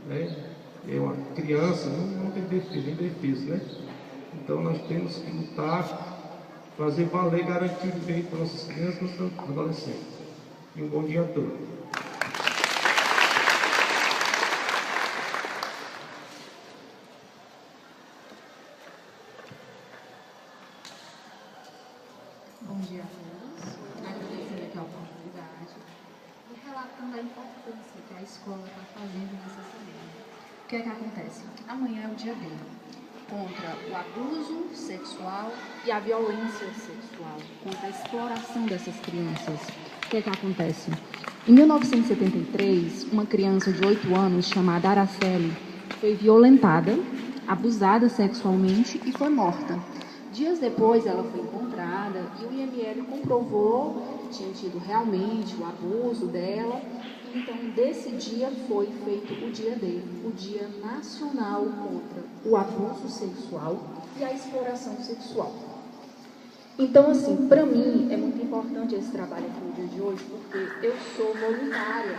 né? É uma criança, não tem defesa, nem defesa, né? Então nós temos que lutar, fazer valer, garantir o direito para nossas crianças e nossos adolescentes. E um bom dia a todos. Bom dia a todos. Agradecendo aqui a oportunidade e relatando a importância que a escola está fazendo nessa semana. O que é que acontece? Amanhã é o dia D contra o abuso sexual e a violência sexual, contra a exploração dessas crianças. O que é que acontece? Em 1973, uma criança de 8 anos chamada Araceli foi violentada, abusada sexualmente e foi morta. Dias depois ela foi encontrada e o IML comprovou que tinha tido realmente o abuso dela. Então, desse dia foi feito o dia D, o Dia Nacional contra o Abuso Sexual e a Exploração Sexual. Então, assim, para mim é muito importante esse trabalho aqui no dia de hoje, porque eu sou voluntária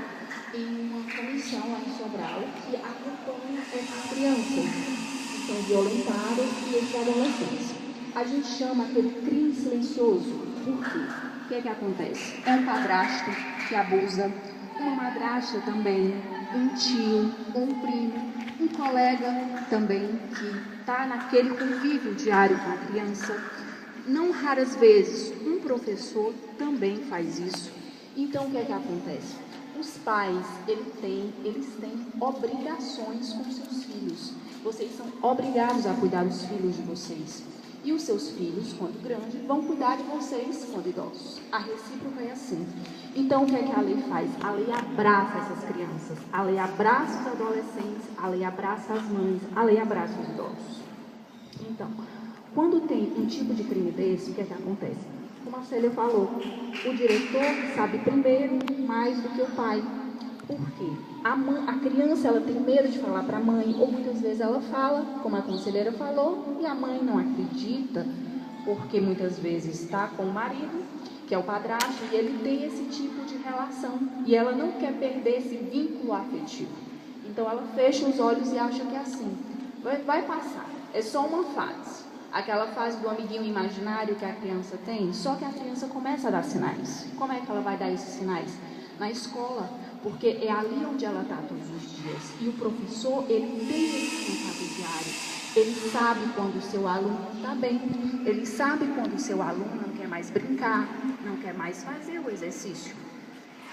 em uma comissão lá em Sobral que acompanha essas crianças que são violentadas e esses adolescentes. A gente chama aquele crime silencioso. Por quê? O que é que acontece? É um padrasto que abusa, uma madrasta também, um tio, um primo, um colega também que está naquele convívio diário com a criança. Não raras vezes, um professor também faz isso. Então, o que é que acontece? Os pais, eles têm obrigações com seus filhos. Vocês são obrigados a cuidar dos filhos de vocês. E os seus filhos, quando grandes, vão cuidar de vocês quando idosos. A recíproca é assim. Então, o que é que a lei faz? A lei abraça essas crianças, a lei abraça os adolescentes, a lei abraça as mães, a lei abraça os idosos. Então, quando tem um tipo de crime desse, o que é que acontece? Como a Célia falou, o diretor sabe primeiro mais do que o pai. Por quê? A criança ela tem medo de falar para a mãe, ou muitas vezes ela fala, como a conselheira falou, e a mãe não acredita, porque muitas vezes está com o marido, que é o padrasto, e ele tem esse tipo de relação, e ela não quer perder esse vínculo afetivo. Então ela fecha os olhos e acha que é assim, vai passar, é só uma fase. Aquela fase do amiguinho imaginário que a criança tem, só que a criança começa a dar sinais. Como é que ela vai dar esses sinais? Na escola, porque é ali onde ela está todos os dias. E o professor, ele tem esse contato diário. Ele sabe quando o seu aluno está bem. Ele sabe quando o seu aluno não quer mais brincar, não quer mais fazer o exercício.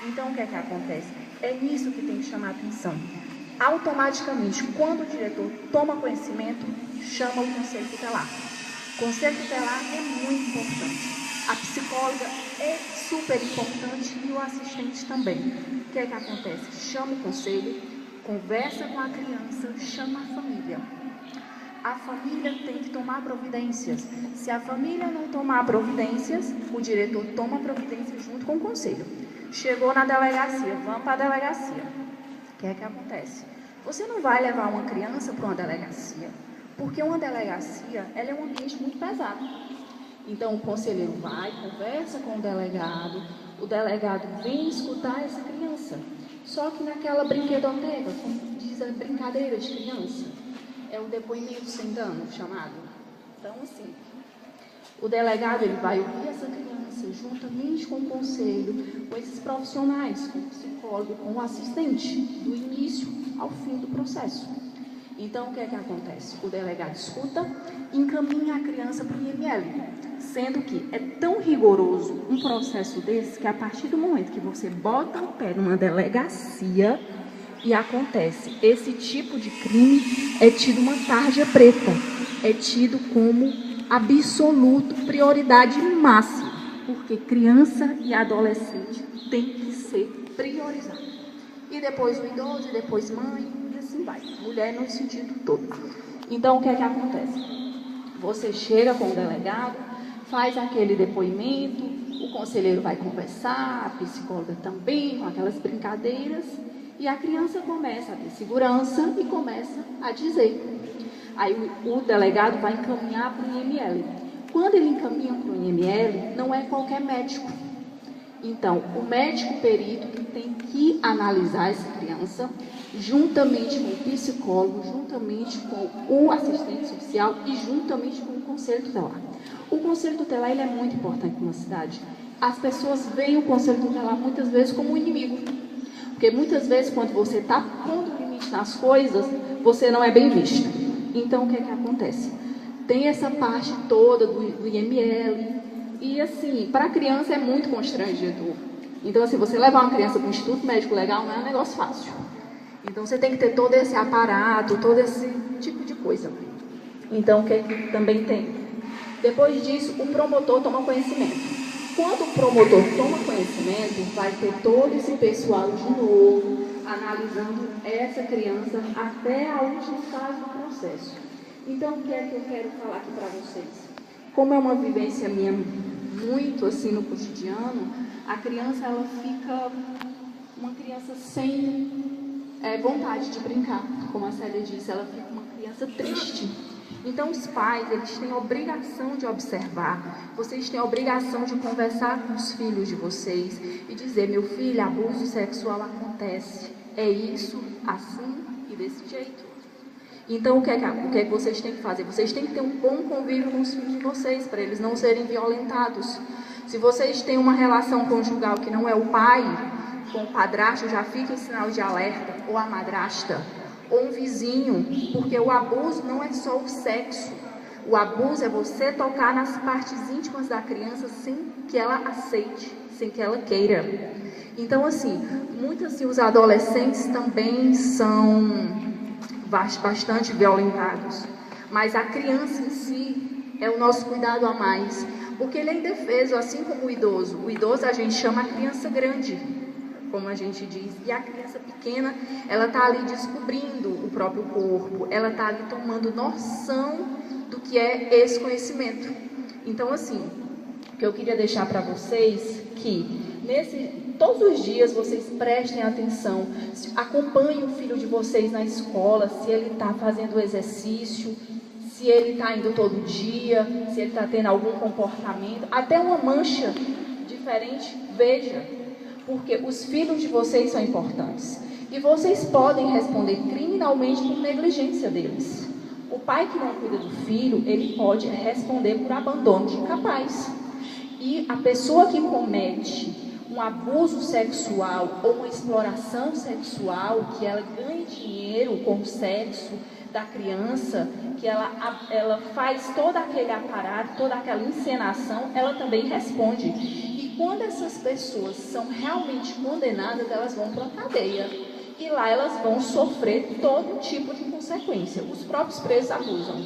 Então, o que é que acontece? É nisso que tem que chamar a atenção. Automaticamente, quando o diretor toma conhecimento, chama o conselho tutelar. O conselho tutelar é muito importante. A psicóloga é super importante e o assistente também. O que é que acontece? Chama o conselho, conversa com a criança, chama a família. A família tem que tomar providências. Se a família não tomar providências, o diretor toma providências junto com o conselho. Chegou na delegacia, vamos para a delegacia. O que é que acontece? Você não vai levar uma criança para uma delegacia, porque uma delegacia ela é um ambiente muito pesado. Então, o conselheiro vai, conversa com o delegado vem escutar essa criança. Só que naquela brinquedoteca, como diz a brincadeira de criança, é o depoimento sem dano chamado. Então, assim, o delegado ele vai ouvir essa criança juntamente com o conselho, com esses profissionais, com o psicólogo, com o assistente, do início ao fim do processo. Então, o que é que acontece? O delegado escuta e encaminha a criança para o IML, sendo que é tão rigoroso um processo desse que a partir do momento que você bota o pé numa delegacia e acontece esse tipo de crime, é tido uma tarja preta, é tido como absoluto, prioridade máxima, porque criança e adolescente tem que ser priorizado. E depois o idoso, e depois mãe, e assim vai. Mulher no sentido todo. Então, o que é que acontece? Você chega com o delegado, faz aquele depoimento, o conselheiro vai conversar, a psicóloga também, com aquelas brincadeiras, e a criança começa a ter segurança e começa a dizer. Aí o delegado vai encaminhar para o IML. Quando ele encaminha para o IML, não é qualquer médico. Então, o médico perito tem que analisar essa criança, juntamente com o psicólogo, juntamente com o assistente social e juntamente com o conselho tutelar. O conselho tutelar ele é muito importante numa cidade. As pessoas veem o conselho tutelar muitas vezes como um inimigo. Porque muitas vezes, quando você está pondo limite nas coisas, você não é bem visto. Então, o que é que acontece? Tem essa parte toda do IML, e assim, para a criança é muito constrangedor. Então, assim, você levar uma criança para um instituto médico legal não é um negócio fácil. Então, você tem que ter todo esse aparato, todo esse tipo de coisa. Então, o que é que também tem? Depois disso, o promotor toma conhecimento. Quando o promotor toma conhecimento, vai ter todo esse pessoal de novo, analisando essa criança até a última fase do processo. Então, o que é que eu quero falar aqui para vocês? Como é uma vivência minha muito assim no cotidiano, a criança ela fica uma criança sem vontade de brincar, como a Célia disse, ela fica uma criança triste. Então os pais, eles têm a obrigação de observar, vocês têm a obrigação de conversar com os filhos de vocês e dizer, meu filho, abuso sexual acontece, é isso, assim e desse jeito. Então, o que é que vocês têm que fazer? Vocês têm que ter um bom convívio com os filhos de vocês, para eles não serem violentados. Se vocês têm uma relação conjugal que não é o pai, com o padrasto, já fica em sinal de alerta, ou a madrasta, ou um vizinho, porque o abuso não é só o sexo. O abuso é você tocar nas partes íntimas da criança sem que ela aceite, sem que ela queira. Então, assim, os adolescentes também são bastante violentados, mas a criança em si é o nosso cuidado a mais, porque ele é indefeso, assim como o idoso. O idoso a gente chama a criança grande, como a gente diz, e a criança pequena, ela está ali descobrindo o próprio corpo, ela está ali tomando noção do que é esse conhecimento. Então, assim, o que eu queria deixar para vocês, que todos os dias vocês prestem atenção, acompanhem o filho de vocês na escola, se ele está fazendo exercício, se ele está indo todo dia, se ele está tendo algum comportamento, até uma mancha diferente, veja, porque os filhos de vocês são importantes. E vocês podem responder criminalmente por negligência deles. O pai que não cuida do filho, ele pode responder por abandono de incapaz. E a pessoa que comete um abuso sexual ou uma exploração sexual, que ela ganha dinheiro com o sexo da criança, que ela faz todo aquele aparato, toda aquela encenação, ela também responde. E quando essas pessoas são realmente condenadas, elas vão para a cadeia. E lá elas vão sofrer todo tipo de consequência. Os próprios presos abusam.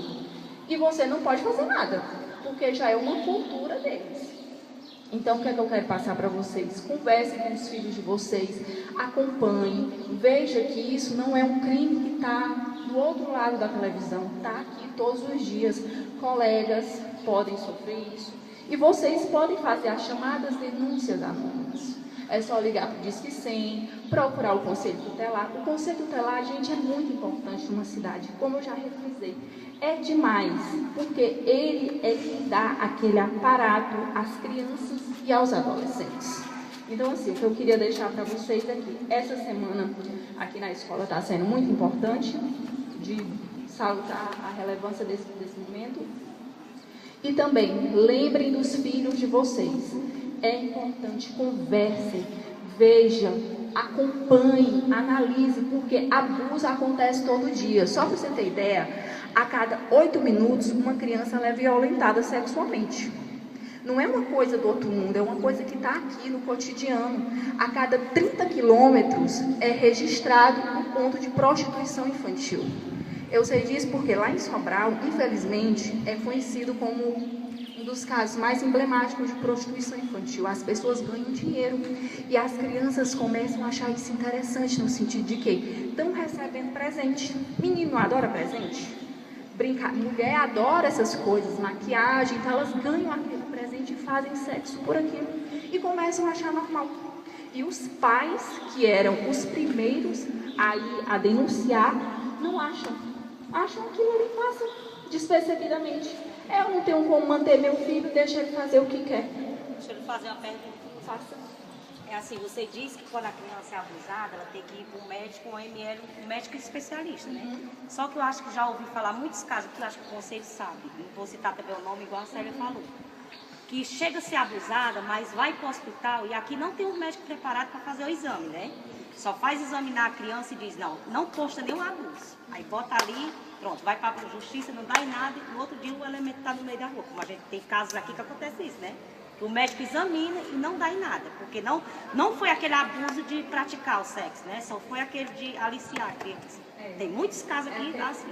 E você não pode fazer nada, porque já é uma cultura deles. Então, o que é que eu quero passar para vocês? Conversem com os filhos de vocês, acompanhem, veja que isso não é um crime que está do outro lado da televisão, está aqui todos os dias. Colegas podem sofrer isso. E vocês podem fazer as chamadas denúncias anônimas. É só ligar para o Disque 100, procurar o Conselho Tutelar. O Conselho Tutelar, gente, é muito importante numa cidade, como eu já refrisei. É demais, porque ele é quem dá aquele aparato às crianças e aos adolescentes. Então, assim, o que eu queria deixar para vocês aqui, essa semana aqui na escola está sendo muito importante, de salutar a relevância desse momento. E também, lembrem dos filhos de vocês. É importante, conversem, vejam, acompanhem, analisem, porque abuso acontece todo dia. Só para você ter ideia, a cada 8 minutos, uma criança é violentada sexualmente. Não é uma coisa do outro mundo, é uma coisa que está aqui no cotidiano. A cada 30 quilômetros é registrado um ponto de prostituição infantil. Eu sei disso porque lá em Sobral, infelizmente, é conhecido como um dos casos mais emblemáticos de prostituição infantil. As pessoas ganham dinheiro e as crianças começam a achar isso interessante, no sentido de que estão recebendo presente. Menino adora presente? Mulher adora essas coisas, maquiagem, então elas ganham aquele presente e fazem sexo por aquilo e começam a achar normal. E os pais, que eram os primeiros a denunciar, não acham aquilo ali, passa despercebidamente. Eu não tenho como manter meu filho, deixa ele fazer o que quer. Deixa ele fazer uma pergunta. Faça. É assim, você diz que quando a criança é abusada, ela tem que ir para um médico, um ML, um médico especialista, né? Só que eu acho que já ouvi falar muitos casos, que eu acho que o conselho sabe, não vou citar também o nome igual a Célia falou, que chega a ser abusada, mas vai para o hospital e aqui não tem um médico preparado para fazer o exame, né? Só faz examinar a criança e diz, não consta nenhum abuso. Aí bota ali, pronto, vai para a justiça, não dá em nada, e no outro dia o elemento está no meio da rua. Como a gente tem casos aqui que acontece isso, né? O médico examina e não dá em nada, porque não foi aquele abuso de praticar o sexo, né? Só foi aquele de aliciar a criança. Tem muitos casos aqui, assim.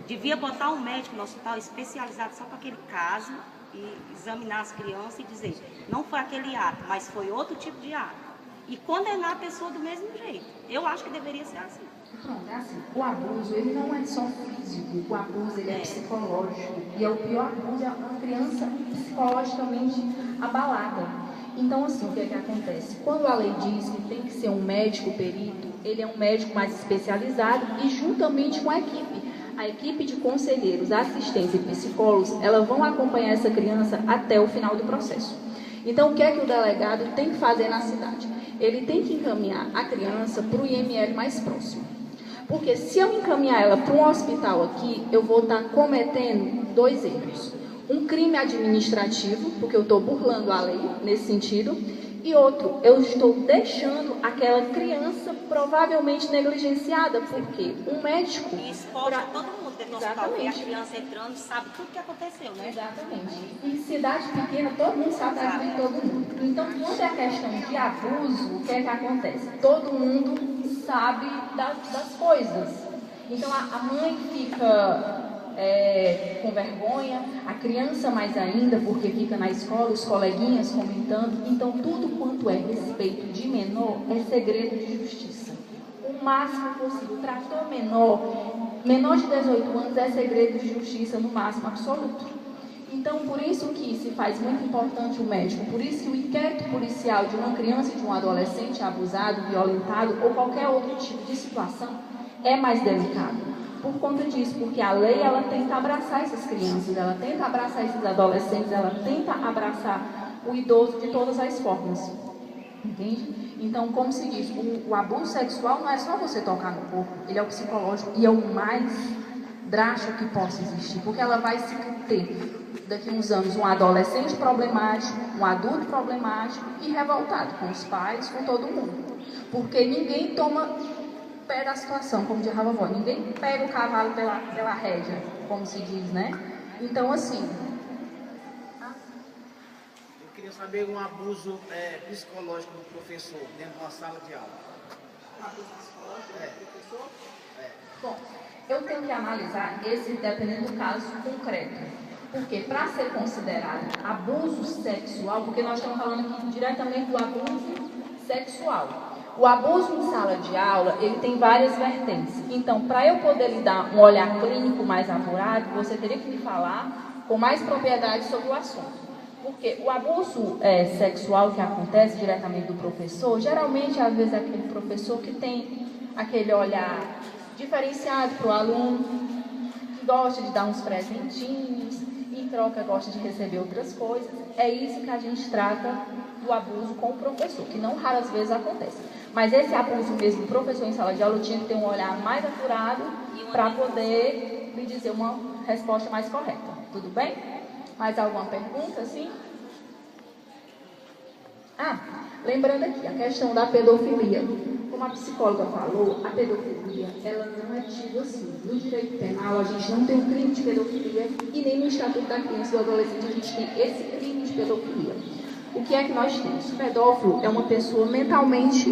Devia botar um médico no hospital especializado só para aquele caso e examinar as crianças e dizer, não foi aquele ato, mas foi outro tipo de ato. E condenar a pessoa do mesmo jeito. Eu acho que deveria ser assim. Pronto, é assim. O abuso, ele não é só físico, o abuso ele é psicológico. E é o pior abuso, é uma criança psicologicamente abalada. Então, assim, o que é que acontece? Quando a lei diz que tem que ser um médico perito, ele é um médico mais especializado e juntamente com a equipe de conselheiros, assistentes e psicólogos, elas vão acompanhar essa criança até o final do processo. Então, o que é que o delegado tem que fazer na cidade? Ele tem que encaminhar a criança para o IML mais próximo. Porque se eu encaminhar ela para um hospital aqui, eu vou estar cometendo 2 erros. Um crime administrativo, porque eu estou burlando a lei nesse sentido, e outro, eu estou deixando aquela criança provavelmente negligenciada, porque um médico... E exposta a todo mundo dentro do hospital, porque a criança entrando sabe tudo que aconteceu, né? Exatamente. Em cidade pequena, todo mundo sabe da vida de todo mundo. Então, quando é questão de abuso, o que é que acontece? Todo mundo sabe das coisas. Então, a mãe fica com vergonha, a criança mais ainda, porque fica na escola, os coleguinhas comentando. Então, tudo quanto é respeito de menor é segredo de justiça. O máximo possível. Tratou menor de 18 anos é segredo de justiça no máximo absoluto. Então, por isso que se faz muito importante o médico, por isso que o inquérito policial de uma criança e de um adolescente abusado, violentado ou qualquer outro tipo de situação é mais delicado. Por conta disso, porque a lei ela tenta abraçar essas crianças, ela tenta abraçar esses adolescentes, ela tenta abraçar o idoso de todas as formas. Entende? Então, como se diz, o abuso sexual não é só você tocar no corpo, ele é o psicológico e é o mais drástico que possa existir, porque ela vai se ter daqui a uns anos um adolescente problemático, um adulto problemático e revoltado com os pais, com todo mundo, porque ninguém toma pé da situação, como diz a vovó, ninguém pega o cavalo pela rédea, como se diz, né? Então, assim... Eu queria saber um abuso psicológico do professor dentro de uma sala de aula. Abuso psicológico do professor? Bom, eu tenho que analisar esse dependendo do caso concreto. Porque para ser considerado abuso sexual, porque nós estamos falando aqui diretamente do abuso sexual. O abuso em sala de aula, ele tem várias vertentes. Então, para eu poder lhe dar um olhar clínico mais apurado, você teria que me falar com mais propriedade sobre o assunto. Porque o abuso sexual que acontece diretamente do professor, geralmente, às vezes, é aquele professor que tem aquele olhar diferenciado para o aluno, que gosta de dar uns presentinhos, em troca gosta de receber outras coisas. É isso que a gente trata do abuso com o professor, que não raras vezes acontece. Mas esse abuso mesmo do professor em sala de aula, eu tinha que ter um olhar mais apurado para poder lhe dizer uma resposta mais correta. Tudo bem? Mais alguma pergunta, sim? Lembrando aqui, a questão da pedofilia. Como a psicóloga falou, a pedofilia, ela não é tida assim. No direito penal, a gente não tem um crime de pedofilia e nem no Estatuto da Criança e do Adolescente a gente tem esse crime de pedofilia. O que é que nós temos? O pedófilo é uma pessoa mentalmente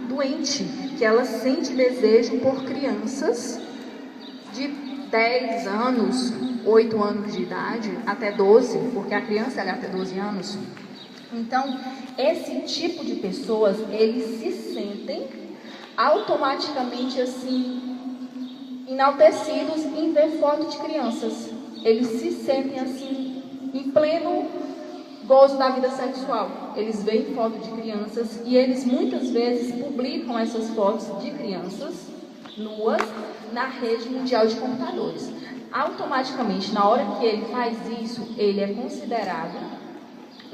doente, que ela sente desejo por crianças de 10 anos, 8 anos de idade, até 12, porque a criança é até 12 anos. Então, esse tipo de pessoas, eles se sentem automaticamente assim, enaltecidos em ver foto de crianças. Eles se sentem assim, em pleno gozo da vida sexual. Eles veem foto de crianças e eles muitas vezes publicam essas fotos de crianças nuas na rede mundial de computadores. Automaticamente, na hora que ele faz isso, ele é considerado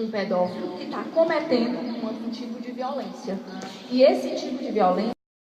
um pedófilo que está cometendo um tipo de violência. E esse tipo de violência